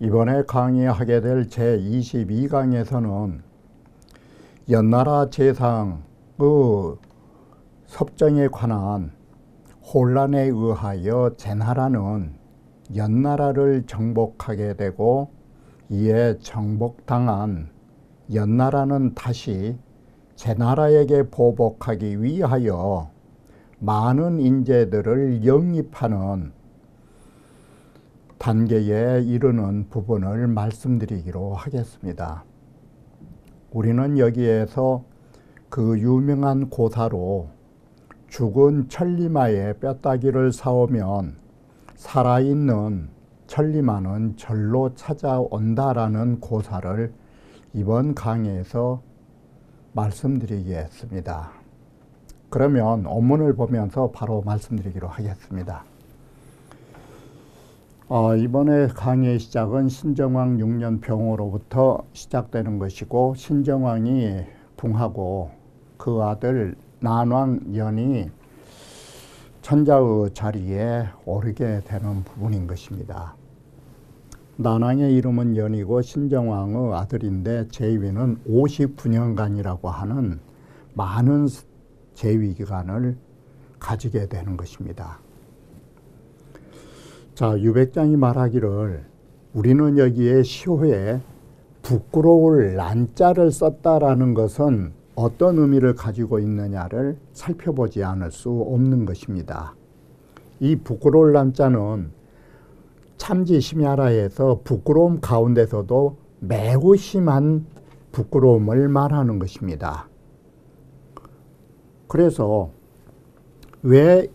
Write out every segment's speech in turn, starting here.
이번에 강의하게 될 제22강에서는 연나라 제상의 섭정에 관한 혼란에 의하여 제나라는 연나라를 정복하게 되고, 이에 정복당한 연나라는 다시 제나라에게 보복하기 위하여 많은 인재들을 영입하는 단계에 이르는 부분을 말씀드리기로 하겠습니다. 우리는 여기에서 그 유명한 고사로 죽은 천리마의 뼈다귀를 사오면 살아있는 천리마는 절로 찾아온다라는 고사를 이번 강의에서 말씀드리겠습니다. 그러면 원문을 보면서 바로 말씀드리기로 하겠습니다. 이번에 강의의 시작은 신정왕 6년 병으로부터 시작되는 것이고, 신정왕이 붕하고 그 아들 난왕연이 천자의 자리에 오르게 되는 부분인 것입니다. 난왕의 이름은 연이고 신정왕의 아들인데 재위는 59년간이라고 하는 많은 재위기간을 가지게 되는 것입니다. 자, 유백장이 말하기를 우리는 여기에 시호에 부끄러울 난자를 썼다라는 것은 어떤 의미를 가지고 있느냐를 살펴보지 않을 수 없는 것입니다. 이 부끄러울 난자는 참지심야라에서 부끄러움 가운데서도 매우 심한 부끄러움을 말하는 것입니다. 그래서 왜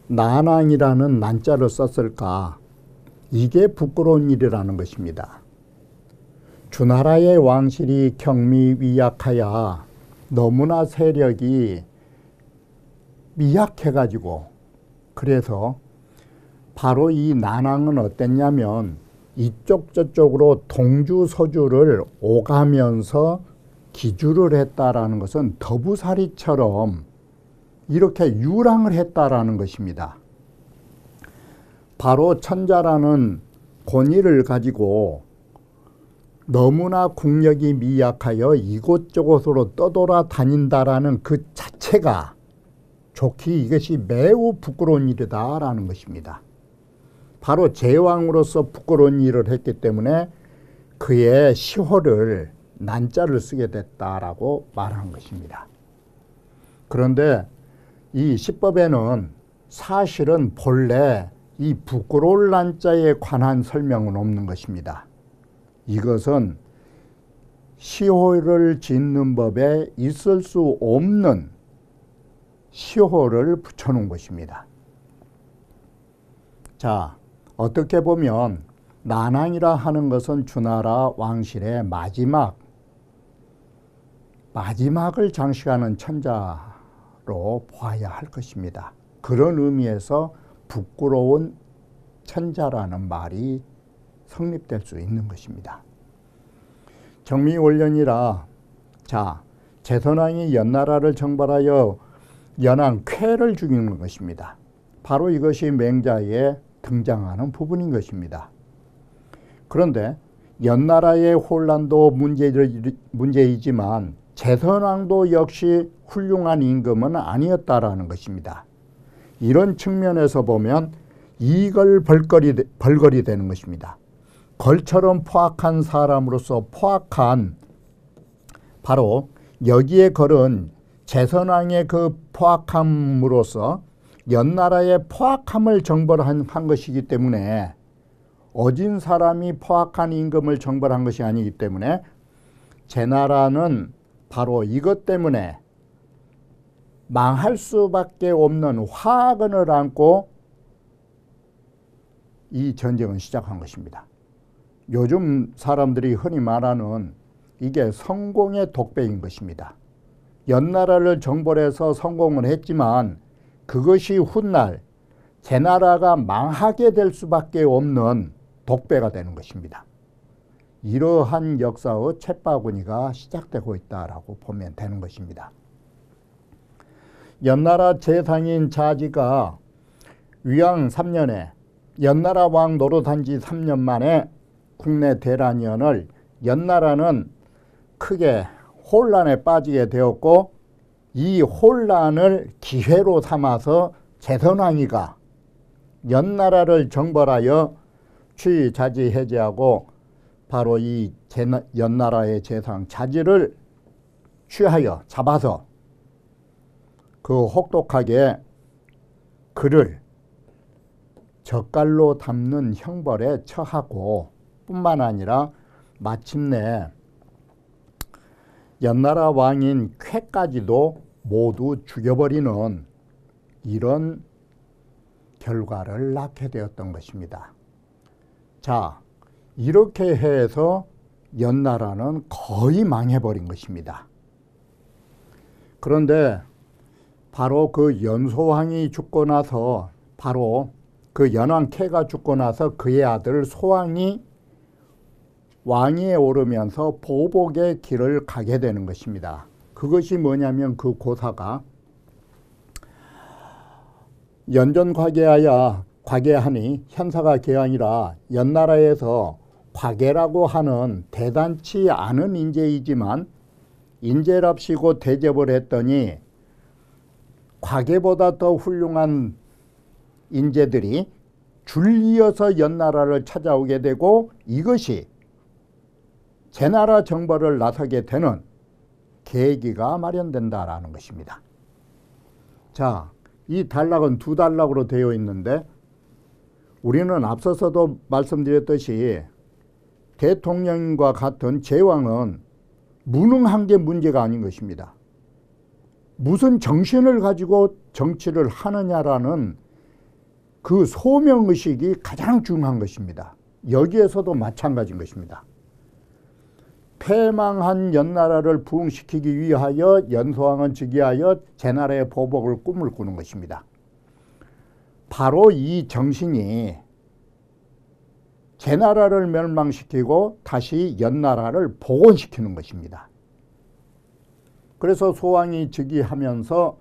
난왕이라는 난자를 썼을까? 이게 부끄러운 일이라는 것입니다. 주나라의 왕실이 경미위약하여 너무나 세력이 미약해가지고, 그래서 바로 이 난왕은 어땠냐면 이쪽 저쪽으로 동주서주를 오가면서 기주를 했다라는 것은 더부살이처럼 이렇게 유랑을 했다라는 것입니다. 바로 천자라는 권위를 가지고 너무나 국력이 미약하여 이곳저곳으로 떠돌아다닌다라는 그 자체가 좋기 이것이 매우 부끄러운 일이다라는 것입니다. 바로 제왕으로서 부끄러운 일을 했기 때문에 그의 시호를 난자를 쓰게 됐다라고 말한 것입니다. 그런데 이 시법에는 사실은 본래 이 부끄러울 난자에 관한 설명은 없는 것입니다. 이것은 시호를 짓는 법에 있을 수 없는 시호를 붙여놓은 것입니다. 자, 어떻게 보면 난왕이라 하는 것은 주나라 왕실의 마지막을 장식하는 천자로 보아야 할 것입니다. 그런 의미에서 부끄러운 천자라는 말이 성립될 수 있는 것입니다. 정미원년이라, 자, 제선왕이 연나라를 정벌하여 연왕 쾌를 죽이는 것입니다. 바로 이것이 맹자에 등장하는 부분인 것입니다. 그런데 연나라의 혼란도 문제이지만 제선왕도 역시 훌륭한 임금은 아니었다라는 것입니다. 이런 측면에서 보면 이걸 벌거리 되는 것입니다. 걸처럼 포악한 사람으로서 포악한, 바로 여기에 걸은 제선왕의 그 포악함으로서 연나라의 포악함을 정벌한 것이기 때문에, 어진 사람이 포악한 임금을 정벌한 것이 아니기 때문에 제나라는 바로 이것 때문에 망할 수밖에 없는 화근을 안고 이 전쟁을 시작한 것입니다. 요즘 사람들이 흔히 말하는 이게 성공의 독배인 것입니다. 연나라를 정벌해서 성공을 했지만 그것이 훗날 제나라가 망하게 될 수밖에 없는 독배가 되는 것입니다. 이러한 역사의 쳇바구니가 시작되고 있다라고 보면 되는 것입니다. 연나라 제상인 자지가 위왕 3년에 연나라 왕 노릇한 지 3년 만에 국내 대란위원을 연나라는 크게 혼란에 빠지게 되었고, 이 혼란을 기회로 삼아서 재선왕이가 연나라를 정벌하여 취자지 해제하고 바로 이 연나라의 재상 자지를 취하여 잡아서 그 혹독하게 그를 젓갈로 담는 형벌에 처하고 뿐만 아니라 마침내 연나라 왕인 쾌까지도 모두 죽여버리는 이런 결과를 낳게 되었던 것입니다. 자, 이렇게 해서 연나라는 거의 망해버린 것입니다. 그런데 바로 그 연소왕이 죽고 나서, 바로 그 연왕 쾌가 죽고 나서 그의 아들 소왕이 왕위에 오르면서 보복의 길을 가게 되는 것입니다. 그것이 뭐냐면 그 고사가 연전 과계하니 현사가 계왕이라 연나라에서 과계라고 하는 대단치 않은 인재이지만 인재랍시고 대접을 했더니 과계보다 더 훌륭한 인재들이 줄이어서 연나라를 찾아오게 되고 이것이 제나라 정벌을 나서게 되는 계기가 마련된다라는 것입니다. 자, 이 단락은 두 단락으로 되어 있는데 우리는 앞서서도 말씀드렸듯이 대통령과 같은 제왕은 무능한 게 문제가 아닌 것입니다. 무슨 정신을 가지고 정치를 하느냐라는 그 소명의식이 가장 중요한 것입니다. 여기에서도 마찬가지인 것입니다. 패망한 연나라를 부흥시키기 위하여 연소왕은 즉위하여 제나라의 보복을 꿈을 꾸는 것입니다. 바로 이 정신이 제나라를 멸망시키고 다시 연나라를 복원시키는 것입니다. 그래서 소왕이 즉위하면서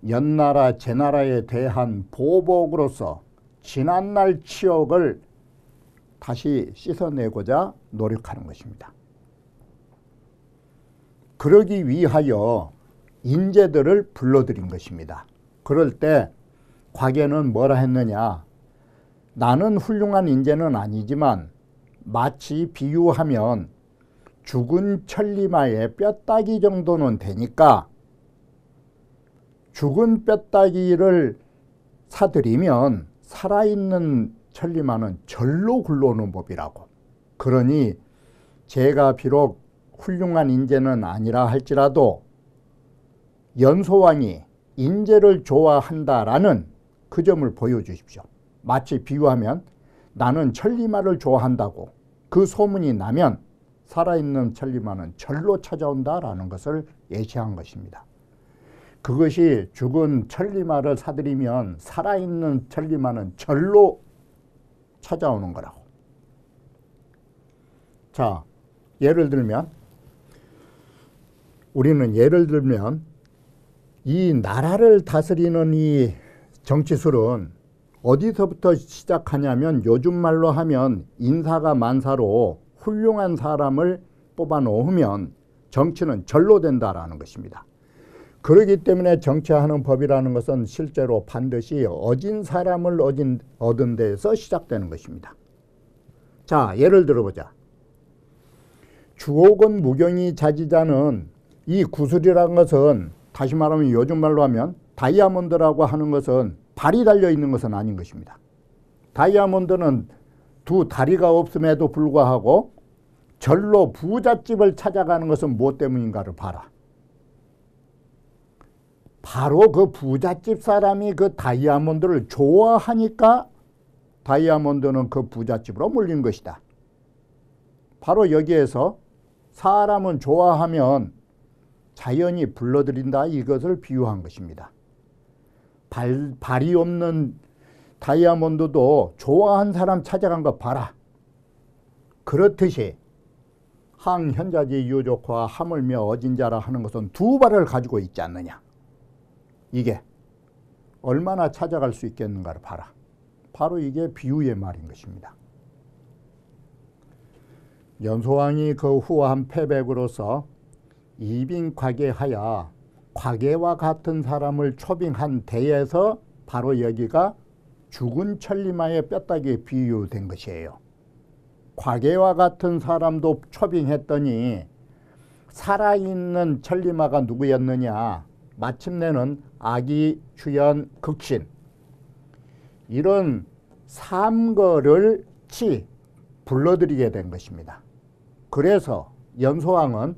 연나라, 제나라에 대한 보복으로서 지난날 치욕을 다시 씻어내고자 노력하는 것입니다. 그러기 위하여 인재들을 불러들인 것입니다. 그럴 때 과계는 뭐라 했느냐? 나는 훌륭한 인재는 아니지만 마치 비유하면 죽은 천리마의 뼈다귀 정도는 되니까 죽은 뼈다귀를 사들이면 살아있는 천리마는 절로 굴러오는 법이라고. 그러니 제가 비록 훌륭한 인재는 아니라 할지라도 연소왕이 인재를 좋아한다라는 그 점을 보여주십시오. 마치 비유하면 나는 천리마를 좋아한다고 그 소문이 나면 살아있는 천리마는 절로 찾아온다라는 것을 예시한 것입니다. 그것이 죽은 천리마를 사들이면 살아있는 천리마는 절로 찾아오는 거라고. 자, 우리는 예를 들면 이 나라를 다스리는 이 정치술은 어디서부터 시작하냐면 요즘 말로 하면 인사가 만사로 훌륭한 사람을 뽑아 놓으면 정치는 절로 된다라는 것입니다. 그렇기 때문에 정치하는 법이라는 것은 실제로 반드시 어진 사람을 얻은 데에서 시작되는 것입니다. 자, 예를 들어보자. 주옥은 무경이 자지자는 이 구슬이라는 것은 다시 말하면 요즘 말로 하면 다이아몬드라고 하는 것은 발이 달려있는 것은 아닌 것입니다. 다이아몬드는 두 다리가 없음에도 불구하고 절로 부잣집을 찾아가는 것은 무엇 때문인가를 봐라. 바로 그 부잣집 사람이 그 다이아몬드를 좋아하니까 다이아몬드는 그 부잣집으로 몰린 것이다. 바로 여기에서 사람은 좋아하면 자연이 불러들인다, 이것을 비유한 것입니다. 발이 없는 다이아몬드도 좋아한 사람 찾아간 거 봐라. 그렇듯이 항현자지 유족화 하물며 어진자라 하는 것은 두 발을 가지고 있지 않느냐. 이게 얼마나 찾아갈 수 있겠는가를 봐라. 바로 이게 비유의 말인 것입니다. 연소왕이 그 후한 패백으로서 이빙과계하여 과계와 같은 사람을 초빙한 데에서 바로 여기가 죽은 천리마의 뼈다귀에 비유된 것이에요. 과계와 같은 사람도 초빙했더니 살아있는 천리마가 누구였느냐? 마침내는 아기, 주연, 극신 이런 삼거를 불러들이게 된 것입니다. 그래서 연소왕은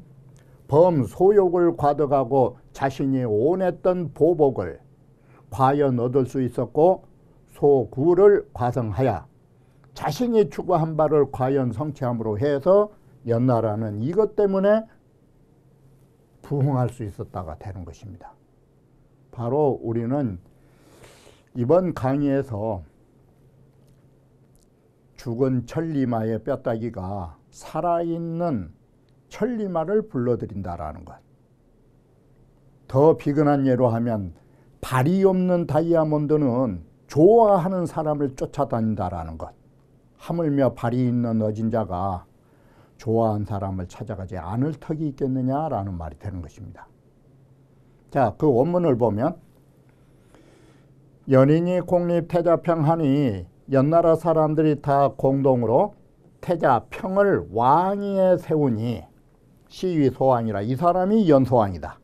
범소욕을 과덕하고 자신이 원했던 보복을 과연 얻을 수 있었고 소구를 과성하여 자신이 추구한 바를 과연 성취함으로 해서 연나라는 이것 때문에 부흥할 수 있었다가 되는 것입니다. 바로 우리는 이번 강의에서 죽은 천리마의 뼈다귀가 살아있는 천리마를 불러들인다라는 것. 더 비근한 예로 하면 발이 없는 다이아몬드는 좋아하는 사람을 쫓아다닌다라는 것. 하물며 발이 있는 어진 자가 좋아하는 사람을 찾아가지 않을 턱이 있겠느냐라는 말이 되는 것입니다. 자, 그 원문을 보면 연인이 공립 태자평하니 연나라 사람들이 다 공동으로 태자평을 왕위에 세우니 시위 소왕이라. 이 사람이 연소왕이다.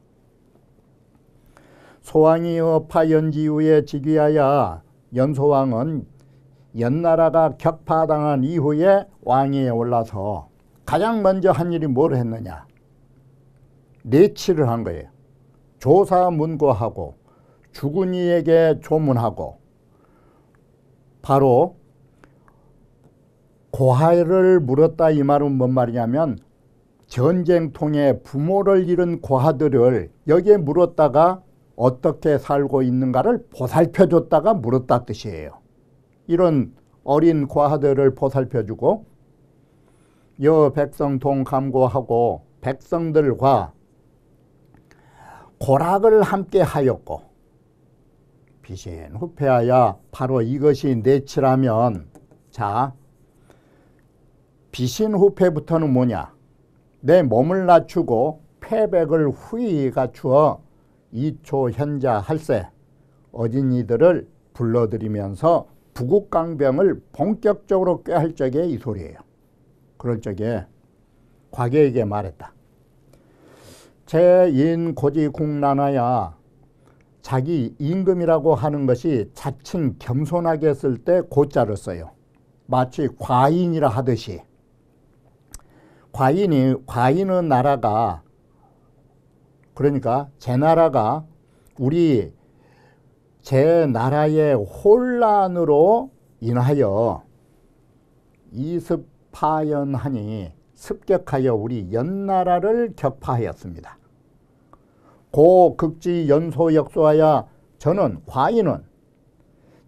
소왕이 업하 연지후에 즉위하여 연소왕은 연나라가 격파당한 이후에 왕위에 올라서 가장 먼저 한 일이 뭘 했느냐? 내치를 한 거예요. 조사문고하고 죽은 이에게 조문하고 바로 고하를 물었다. 이 말은 뭔 말이냐면 전쟁통에 부모를 잃은 고하들을 여기에 물었다가 어떻게 살고 있는가를 보살펴줬다가 물었다 뜻이에요. 이런 어린 고하들을 보살펴주고 여 백성통 감고하고 백성들과 고락을 함께 하였고 비신 후패하여 바로 이것이 내치라면 자 비신 후패부터는 뭐냐? 내 몸을 낮추고 패백을 후히 갖추어 이초 현자 할세 어진이들을 불러들이면서 부국강병을 본격적으로 꾀할 적에 이 소리예요. 그럴 적에 과계에게 말했다. 제인 고지국난하야. 자기 임금이라고 하는 것이 자칭 겸손하게 쓸 때 고자를 써요. 마치 과인이라 하듯이 과인은 나라가 그러니까 제 나라가 우리 제 나라의 혼란으로 인하여 이습파연하니 습격하여 우리 연나라를 격파하였습니다. 고 극지 연소역소하여 저는 과인은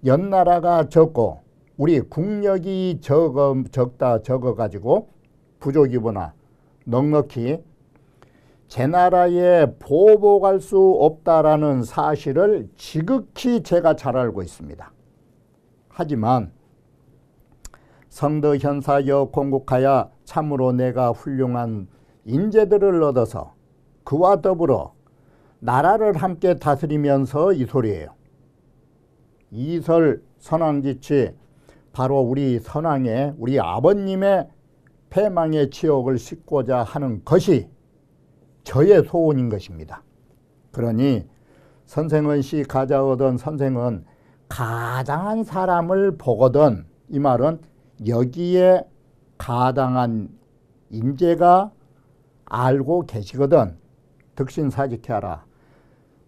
연나라가 적고 우리 국력이 적어가지고 부족이거나 넉넉히 제 나라에 보복할 수 없다라는 사실을 지극히 제가 잘 알고 있습니다. 하지만 성덕현사여 공국하여 참으로 내가 훌륭한 인재들을 얻어서 그와 더불어 나라를 함께 다스리면서 이 소리예요. 이설 선왕지치 바로 우리 선왕의 우리 아버님의 패망의 치욕을 씻고자 하는 것이 저의 소원인 것입니다. 그러니 선생은 시 가자오던 선생은 가당한 사람을 보거든 이 말은 여기에 가당한 인재가 알고 계시거든 득신사직케 하라.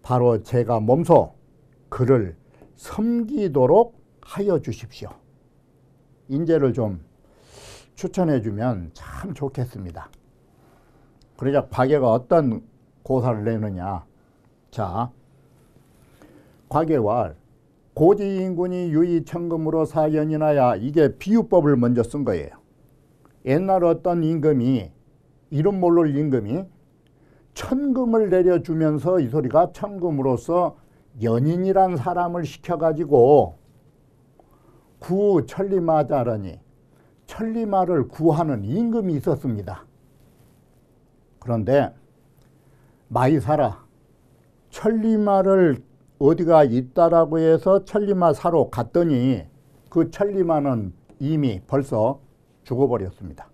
바로 제가 몸소 그를 섬기도록 하여 주십시오. 인재를 좀 추천해 주면 참 좋겠습니다. 그러자 과계가 어떤 고사를 내느냐. 자, 과계왈 고지인군이 유의천금으로 사연이나야. 이게 비유법을 먼저 쓴 거예요. 옛날 어떤 임금이 이름 모를 임금이 천금을 내려주면서 이 소리가 천금으로서 연인이란 사람을 시켜가지고 구 천리마자라니 천리마를 구하는 임금이 있었습니다. 그런데 마이사라 천리마를 어디가 있다라고 해서 천리마 사러 갔더니 그 천리마는 이미 벌써 죽어버렸습니다.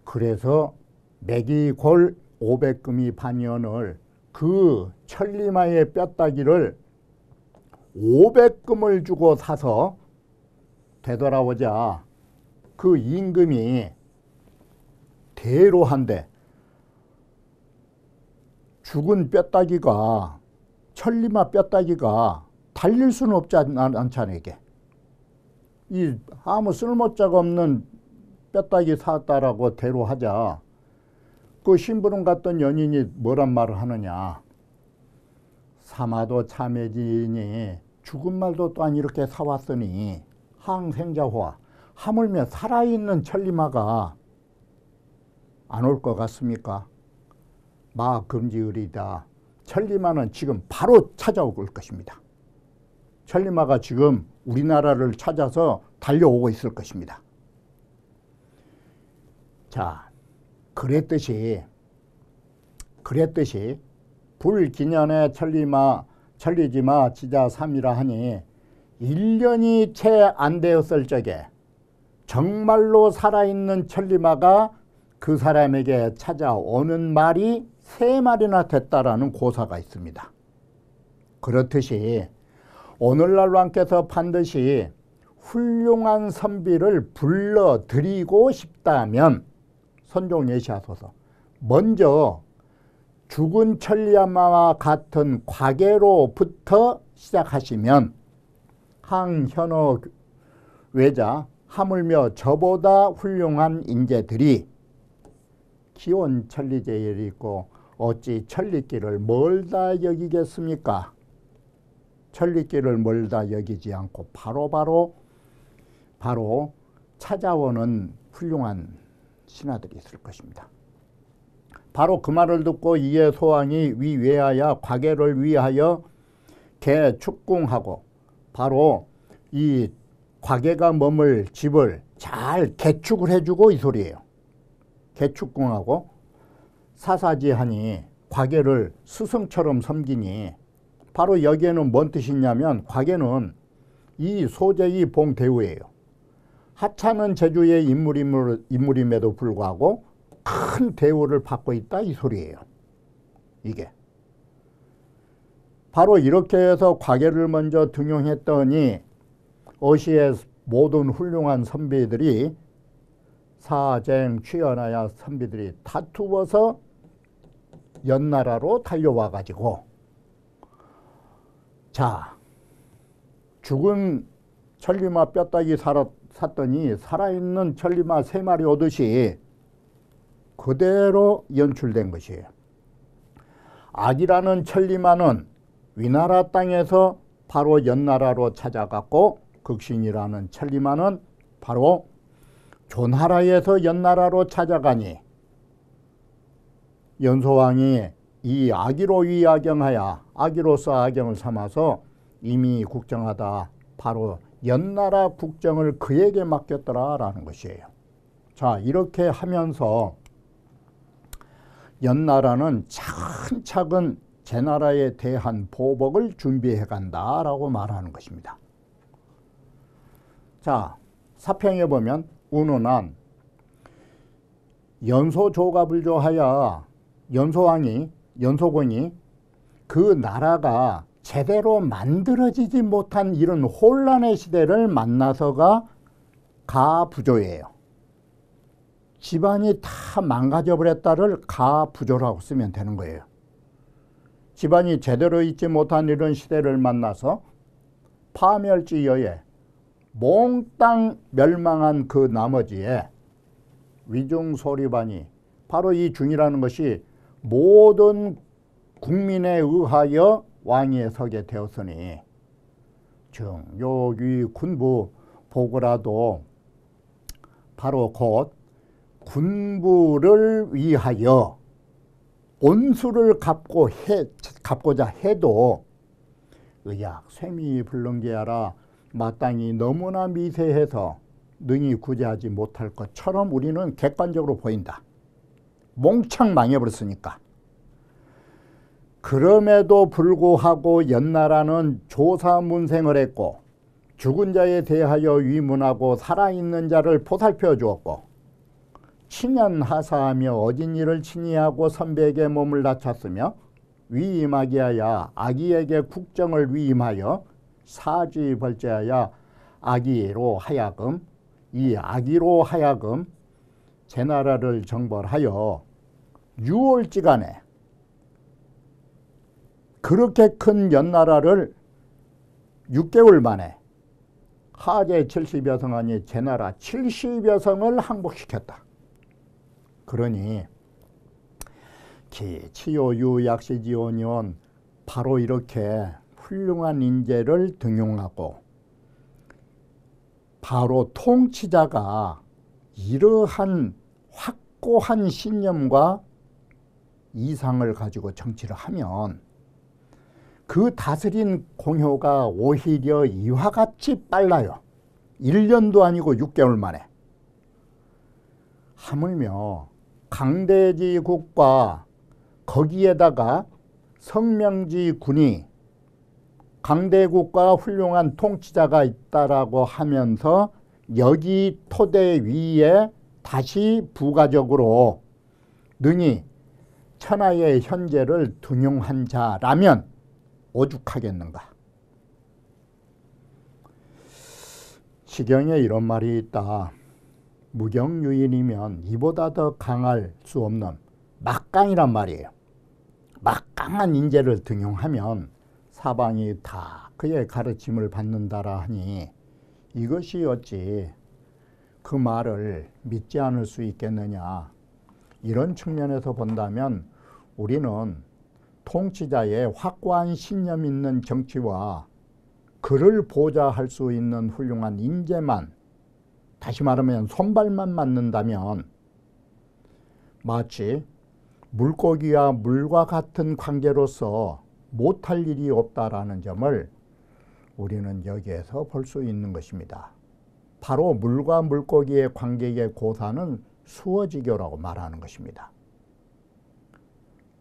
그래서 매기골 500금이 반연을 그 천리마의 뼈다귀를 500금을 주고 사서 되돌아오자 그 임금이 대로한데 죽은 뼈다귀가 천리마 뼈다귀가 달릴 수는 없지 않잖아요. 이게 이 아무 쓸모자가 없는 뼈다귀 사왔다라고 대로하자 그 심부름 갔던 연인이 뭐란 말을 하느냐. 사마도 참해진이 죽은 말도 또한 이렇게 사왔으니 항생자호와 하물며 살아있는 천리마가 안 올 것 같습니까? 마 금지의리다. 천리마는 지금 바로 찾아올 것입니다. 천리마가 지금 우리나라를 찾아서 달려오고 있을 것입니다. 자, 그랬듯이 불기년에 천리지마 지자삼이라 하니 1년이 채 안 되었을 적에 정말로 살아있는 천리마가 그 사람에게 찾아오는 말이 3마리나 됐다라는 고사가 있습니다. 그렇듯이 오늘날 왕께서 반드시 훌륭한 선비를 불러드리고 싶다면 선종 예시하소서. 먼저 죽은 천리마와 같은 과계로부터 시작하시면 항현어 외자 하물며 저보다 훌륭한 인재들이 기온 천리제일이 있고 어찌 천리길을 멀다 여기겠습니까? 천리길을 멀다 여기지 않고 바로 찾아오는 훌륭한 신하들이 있을 것입니다. 바로 그 말을 듣고 이에 소왕이 위외하여 과계를 위하여 개축궁하고 바로 이 과계가 머물 집을 잘 개축을 해주고 이 소리예요. 개축궁하고 사사지하니 과계를 스승처럼 섬기니 바로 여기에는 뭔 뜻이냐면 과계는 이 소재의 봉대우예요. 하찮은 제주의 인물임에도 불구하고 큰 대우를 받고 있다 이 소리예요. 이게 바로 이렇게 해서 과계를 먼저 등용했더니 어시의 모든 훌륭한 선비들이 사쟁 취연하야 선비들이 다투어서 연나라로 달려와 가지고 자 죽은 천리마 뼈다귀 샀더니 살아있는 천리마 3마리 오듯이 그대로 연출된 것이에요. 악이라는 천리마는 위나라 땅에서 바로 연나라로 찾아갔고 극신이라는 천리마는 바로 조나라에서 연나라로 찾아가니 연소왕이 이 악의로 위악영하여 악의로서 악영을 삼아서 이미 국정하다 바로 연나라 국정을 그에게 맡겼더라라는 것이에요. 자, 이렇게 하면서 연나라는 차근차근 제나라에 대한 보복을 준비해 간다라고 말하는 것입니다. 자, 사평에 보면 운운한 연소조갑을조하여 연소공이 그 나라가 제대로 만들어지지 못한 이런 혼란의 시대를 만나서가 가부조예요. 집안이 다 망가져 버렸다를 가부조라고 쓰면 되는 거예요. 집안이 제대로 있지 못한 이런 시대를 만나서 파멸지여에 몽땅 멸망한 그 나머지에 위중소리반이 바로 이 중이라는 것이 모든 국민에 의하여 왕위에 서게 되었으니 정요위 군부 보고라도 바로 곧 군부를 위하여 온수를 갚고자 해도 의약 쇠미 불능게하라 마땅히 너무나 미세해서 능히 구제하지 못할 것처럼 우리는 객관적으로 보인다. 몽창 망해버렸으니까. 그럼에도 불구하고 연나라는 조사문생을 했고 죽은 자에 대하여 위문하고 살아있는 자를 보살펴 주었고 친연하사하며 어진 이를 친히하고 선배에게 몸을 낮췄으며 위임하게 하여 아기에게 국정을 위임하여 사지벌제하여 아기로 하여금 이 아기로 하여금 제 나라를 정벌하여 6월지간에 그렇게 큰 연나라를 6개월 만에 하제 70여 성하니 제 나라 70여 성을 항복시켰다. 그러니 기치요유약시지오니온 바로 이렇게 훌륭한 인재를 등용하고 바로 통치자가 이러한 확고한 신념과 이상을 가지고 정치를 하면 그 다스린 공효가 오히려 이와 같이 빨라요. 1년도 아니고 6개월 만에. 하물며 강대지 국과 거기에다가 성명지 군이 강대국과 훌륭한 통치자가 있다라고 하면서 여기 토대 위에 다시 부가적으로 능히 천하의 현재를 등용한 자라면 오죽하겠는가. 시경에 이런 말이 있다. 무경유인이면 이보다 더 강할 수 없는 막강이란 말이에요. 막강한 인재를 등용하면 사방이 다 그의 가르침을 받는다라 하니 이것이 어찌 그 말을 믿지 않을 수 있겠느냐. 이런 측면에서 본다면 우리는 통치자의 확고한 신념 있는 정치와 그를 보좌할 수 있는 훌륭한 인재만, 다시 말하면 손발만 맞는다면 마치 물고기와 물과 같은 관계로서 못할 일이 없다라는 점을 우리는 여기에서 볼 수 있는 것입니다. 바로 물과 물고기의 관계의 고사는 수어지교라고 말하는 것입니다.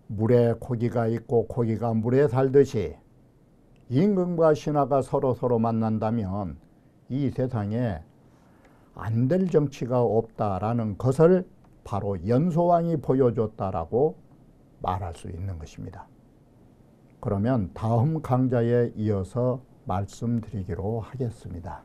물에 고기가 있고 고기가 물에 살듯이 임금과 신하가 서로 만난다면 이 세상에 안 될 정치가 없다라는 것을 바로 연소왕이 보여줬다라고 말할 수 있는 것입니다. 그러면 다음 강좌에 이어서 말씀드리기로 하겠습니다.